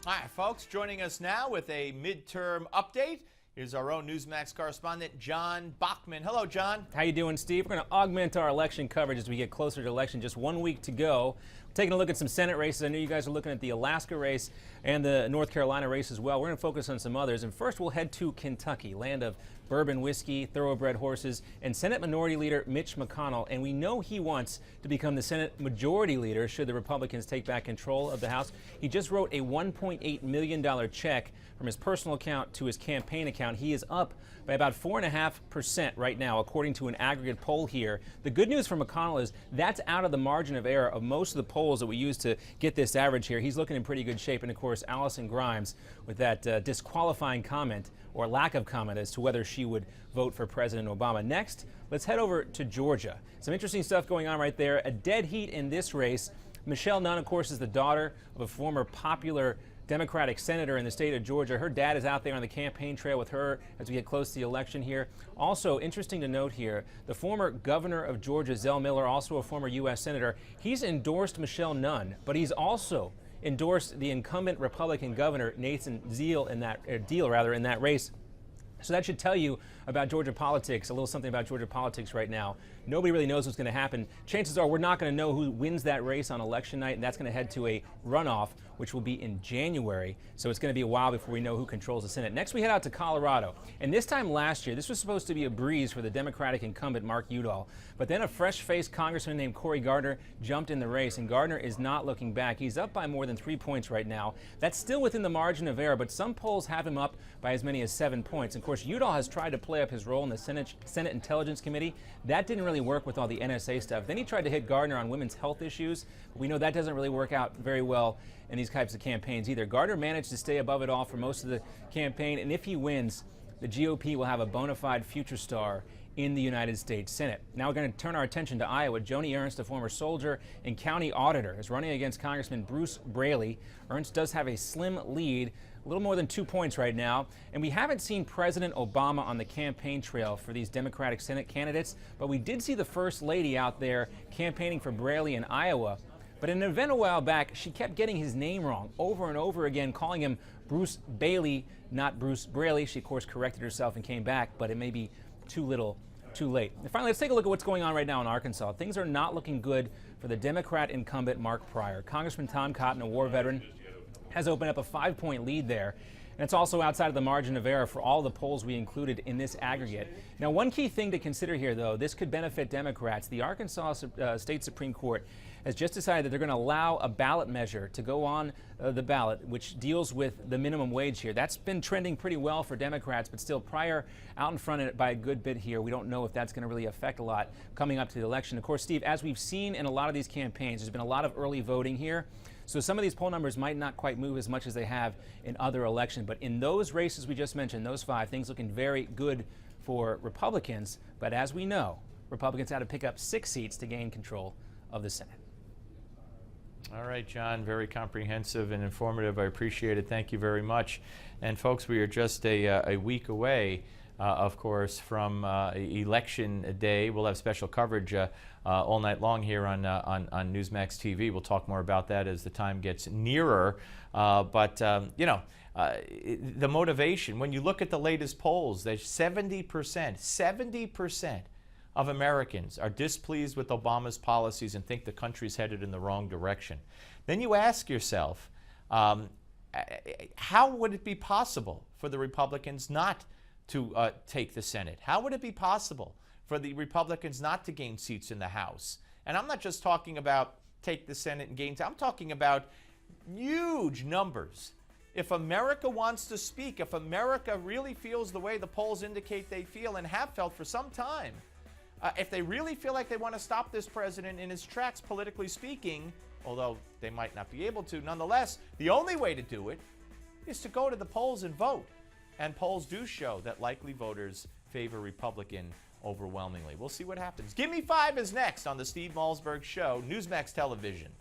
All right, folks, joining us now with a midterm update is our own Newsmax correspondent, John Bachman. Hello, John. How you doing, Steve? We're going to augment our election coverage as we get closer to election. Just 1 week to go. Taking a look at some Senate races. I know you guys are looking at the Alaska race and the North Carolina race as well. We're going to focus on some others. And first, we'll head to Kentucky, land of bourbon whiskey, thoroughbred horses, and Senate Minority Leader Mitch McConnell. And we know he wants to become the Senate Majority Leader should the Republicans take back control of the House. He just wrote a $1.8 million check from his personal account to his campaign account. He is up by about 4.5% right now, according to an aggregate poll here. The good news for McConnell is that's out of the margin of error of most of the polls that we use to get this average here. He's looking in pretty good shape. And of course, Allison Grimes with that disqualifying comment or lack of comment as to whether she would vote for President Obama. Next, let's head over to Georgia. Some interesting stuff going on right there. A dead heat in this race. Michelle Nunn, of course, is the daughter of a former popular Democratic senator in the state of Georgia. Her dad is out there on the campaign trail with her as we get close to the election here. Also, interesting to note here, the former governor of Georgia, Zell Miller, also a former U.S. senator, he's endorsed Michelle Nunn, but he's also endorsed the incumbent Republican governor, Nathan Deal, in that race. So that should tell you about Georgia politics, a little something about Georgia politics right now. Nobody really knows what's going to happen. Chances are we're not going to know who wins that race on election night, and that's going to head to a runoff, which will be in January. So it's going to be a while before we know who controls the Senate. Next, we head out to Colorado. And this time last year, this was supposed to be a breeze for the Democratic incumbent, Mark Udall. But then a fresh-faced congressman named Cory Gardner jumped in the race, and Gardner is not looking back. He's up by more than 3 points right now. That's still within the margin of error, but some polls have him up by as many as 7 points. And of course, Udall has tried to play up his role in the Senate Intelligence Committee. That didn't really work with all the NSA stuff. Then he tried to hit Gardner on women's health issues. We know that doesn't really work out very well in these types of campaigns either. Gardner managed to stay above it all for most of the campaign, and if he wins, the GOP will have a bona fide future star in the United States Senate. Now we're going to turn our attention to Iowa. Joni Ernst, a former soldier and county auditor, is running against Congressman Bruce Braley. Ernst does have a slim lead, a little more than 2 points right now. And we haven't seen President Obama on the campaign trail for these Democratic Senate candidates, but we did see the First Lady out there campaigning for Braley in Iowa. But in an event a while back, she kept getting his name wrong over and over again, calling him Bruce Bailey, not Bruce Braley. She, of course, corrected herself and came back, but it may be too little, too late. And finally, let's take a look at what's going on right now in Arkansas. Things are not looking good for the Democrat incumbent Mark Pryor. Congressman Tom Cotton, a war veteran, has opened up a 5-point lead there. And it's also outside of the margin of error for all the polls we included in this aggregate. Now, one key thing to consider here, though, this could benefit Democrats. The Arkansas State Supreme Court has just decided that they're going to allow a ballot measure to go on the ballot, which deals with the minimum wage here. That's been trending pretty well for Democrats, but still Pryor out in front by a good bit here. We don't know if that's going to really affect a lot coming up to the election. Of course, Steve, as we've seen in a lot of these campaigns, there's been a lot of early voting here. So some of these poll numbers might not quite move as much as they have in other elections. But in those races we just mentioned, those 5, things looking very good for Republicans. But as we know, Republicans had to pick up 6 seats to gain control of the Senate. All right, John, very comprehensive and informative. I appreciate it. Thank you very much. And folks, we are just a week away, of course, from Election Day. We'll have special coverage all night long here on Newsmax TV. We'll talk more about that as the time gets nearer. You know, the motivation, when you look at the latest polls, there's 70% of Americans are displeased with Obama's policies and think the country's headed in the wrong direction. Then you ask yourself, how would it be possible for the Republicans not to take the Senate? How would it be possible for the Republicans not to gain seats in the House? And I'm not just talking about take the Senate and gain, I'm talking about huge numbers. If America wants to speak, if America really feels the way the polls indicate they feel and have felt for some time, if they really feel like they want to stop this president in his tracks, politically speaking, although they might not be able to, nonetheless, the only way to do it is to go to the polls and vote. And polls do show that likely voters favor Republican overwhelmingly. We'll see what happens. Give Me 5 is next on the Steve Malzberg Show, Newsmax Television.